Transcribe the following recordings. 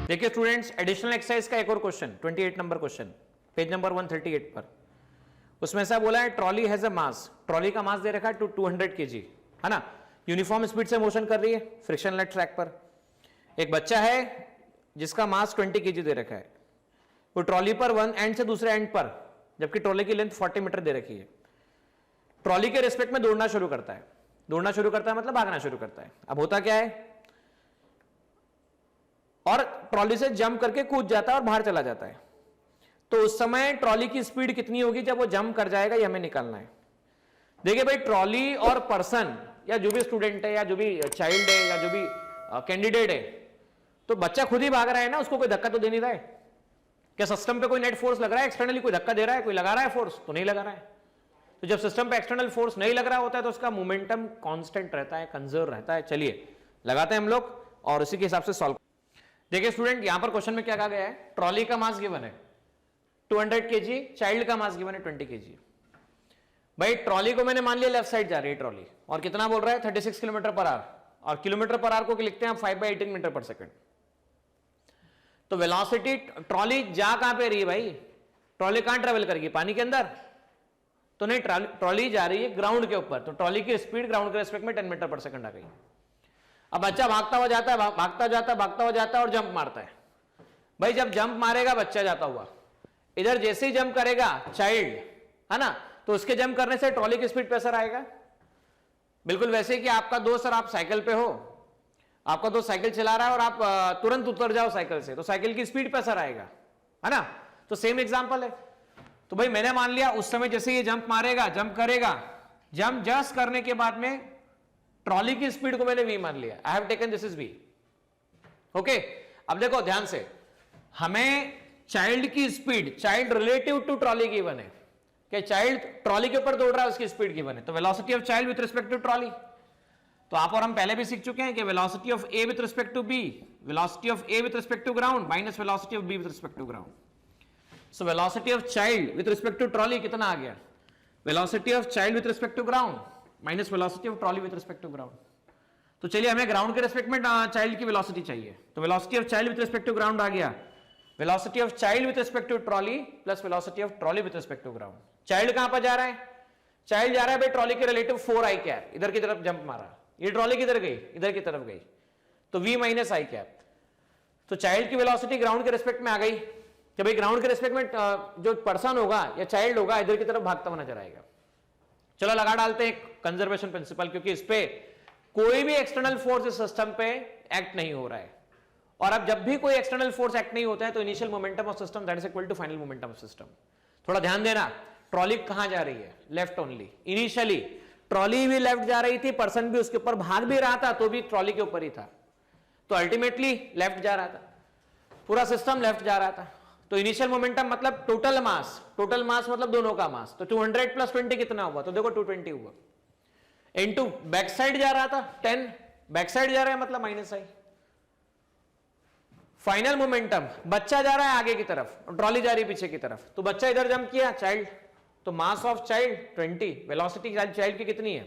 देखिए students, additional exercise का एक और question 28 number question, page number 138 पर। उसमें ऐसा बोला है trolley has a mass, trolley का मास दे रखा है 200 kg, है ना। यूनिफॉर्म स्पीड से मोशन कर रही है फ्रिक्शनलेस ट्रैक पर। एक बच्चा है जिसका मास 20 kg दे रखा है, वो ट्रॉली पर वन एंड से दूसरे एंड पर, जबकि ट्रॉली की लेंथ 40 मीटर दे रखी है, ट्रॉली के रिस्पेक्ट में दौड़ना शुरू करता है। दौड़ना शुरू करता है मतलब भागना शुरू करता है। अब होता क्या है, और ट्रॉली से जंप करके कूद जाता है और बाहर चला जाता है। तो उस समय ट्रॉली की स्पीड कितनी होगी जब वो जंप कर जाएगा, ये हमें निकालना है। देखिए भाई, ट्रॉली और पर्सन या जो भी स्टूडेंट है या जो भी चाइल्ड है या जो भी कैंडिडेट है, तो बच्चा खुद ही भाग रहा है ना, उसको कोई धक्का तो दे नहीं रहा है। क्या सिस्टम पे कोई नेट फोर्स लग रहा है, एक्सटर्नली कोई धक्का दे रहा है, कोई लगा रहा है फोर्स? तो नहीं लगा रहा है। तो जब सिस्टम पे एक्सटर्नल फोर्स नहीं लग रहा होता है तो उसका मोमेंटम कांस्टेंट रहता है, कंजर्व रहता है। चलिए लगाते हैं हम लोग और उसी के हिसाब से सॉल्व। देखिए स्टूडेंट, यहां पर क्वेश्चन में क्या कहा गया है, ट्रॉली का मास गिवन है 200 kg, चाइल्ड का मास गिवन है 20 kg। भाई ट्रॉली को मैंने मान लिया लेफ्ट साइड जा रही है ट्रॉली, और कितना बोल रहा है 36 किलोमीटर पर आवर, और किलोमीटर पर आवर को लिखते हैं 5/18 मीटर पर सेकंड। तो वेलोसिटी, ट्रॉली जा कहां पे रही है भाई, ट्रॉली कहां ट्रेवल करेगी, पानी के अंदर तो नहीं, ट्रॉली जा रही है ग्राउंड के ऊपर, तो ट्रॉली की स्पीड ग्राउंड के रेस्पेक्ट में 10 मीटर पर सेकंड आ गई। अब बच्चा भागता हुआ जाता है, भागता जाता है और जंप मारता है। भाई जब जंप मारेगा बच्चा जाता हुआ, इधर जैसे ही जंप करेगा चाइल्ड, है ना, तो उसके जंप करने से ट्रॉली की स्पीड पे असर आएगा। बिल्कुल वैसे कि आपका दोस्त और आप साइकिल पे हो, आपका दोस्त साइकिल चला रहा है और आप तुरंत उतर जाओ साइकिल से, तो साइकिल की स्पीड पे असर आएगा, है ना। तो सेम एग्जांपल है। तो भाई मैंने मान लिया उस समय जैसे ये जंप मारेगा, जंप करेगा, जंप जस्ट करने के बाद में ट्रॉली की स्पीड को मैंने v मान लिया, I have taken this is v। Okay, अब देखो ध्यान से, हमें चाइल्ड की speed, child relative to trolley given है कि चाइल्ड ट्रॉली के ऊपर दौड़ रहा है, उसकी स्पीड गिवन है। तो velocity of child with respect to trolley, तो आप और हम पहले भी सीख चुके हैं कि velocity of a with respect to b, velocity of a with respect to ground minus velocity of b with respect to ground. So velocity of child with respect to trolley कितना आ गया, velocity of child with respect to ground minus velocity of trolley with respect to ground. तो चलिए हमें ground के respect में child की velocity चाहिए, तो velocity of child with respect to ground आ गया, velocity of child with respect to trolley plus velocity of trolley with respect to ground. Child कहां पर जा रहा है, चाइल्ड जा रहा है भाई ट्रॉली के रिलेटिव 4i कैप, इधर की तरफ जंप मारा, ये ट्रॉली किधर गई, इधर की तरफ गई, तो v माइनस i कैप। तो चाइल्ड की वेलोसिटी ग्राउंड के रिस्पेक्ट में आ गई कि भाई ग्राउंड के रिस्पेक्ट में जो पर्सन होगा या चाइल्ड होगा इधर की तरफ भागता हुआ नजर आएगा। चलो लगा डालते हैं कंजर्वेशन प्रिंसिपल, क्योंकि इस पे कोई भी एक्सटर्नल फोर्स इस सिस्टम पे एक्ट नहीं हो रहा है, और अब जब भी कोई एक्सटर्नल फोर्स एक्ट नहीं होता है तो initial momentum of system that is equal to final momentum of system. थोड़ा ध्यान देना, ट्रॉली कहां जा रही है, लेफ्ट ओनली। इनिशियली ट्रॉली भी लेफ्ट जा रही थी, पर्सन भी उसके ऊपर भाग भी रहा था तो भी ट्रॉली के ऊपर ही था, तो अल्टीमेटली लेफ्ट जा रहा था, पूरा सिस्टम लेफ्ट जा रहा था। तो इनिशियल मोमेंटम मतलब टोटल मास मतलब दोनों का मास, तो 200 प्लस 20 कितना हुआ, तो देखो 220 हुआ, इनटू बैक साइड जा रहा था 10, बैक साइड जा रहा है मतलब माइनस i। फाइनल मोमेंटम, बच्चा जा रहा है आगे की तरफ, ट्रॉली जा रही है पीछे की तरफ, तो बच्चा इधर जंप किया चाइल्ड, तो mass of child 20, velocity child की कितनी है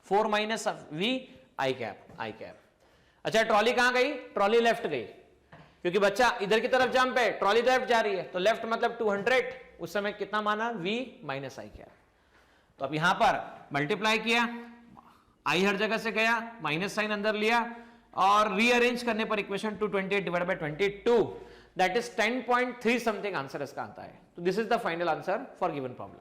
4 माइनस v i कैप। अच्छा ट्रॉली कहां गई, ट्रॉली लेफ्ट गई, क्योंकि बच्चा इधर की तरफ जंप है, ट्रॉली लेफ्ट जा रही है, तो लेफ्ट मतलब 200, उस समय कितना माना v माइनस i कैप। तो अब यहां पर मल्टीप्लाई किया, i हर जगह से गया, माइनस साइन अंदर लिया, और रीअरेंज करने पर equation 228 divided by 22 that is 10.3 something answer इसका आता है। तो this is the final answer for given problem.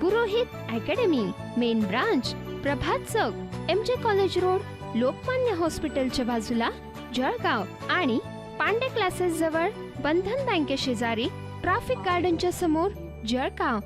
Purohit academy, main branch Prabhat Chowk, MJ college road, Lokmanya हॉस्पिटलच्या बाजूला, जळगाव, आणि पांडे क्लासेस जवळ, बंधन बँके शेजारी, ट्रॅफिक गार्डनच्या समोर, जळगाव।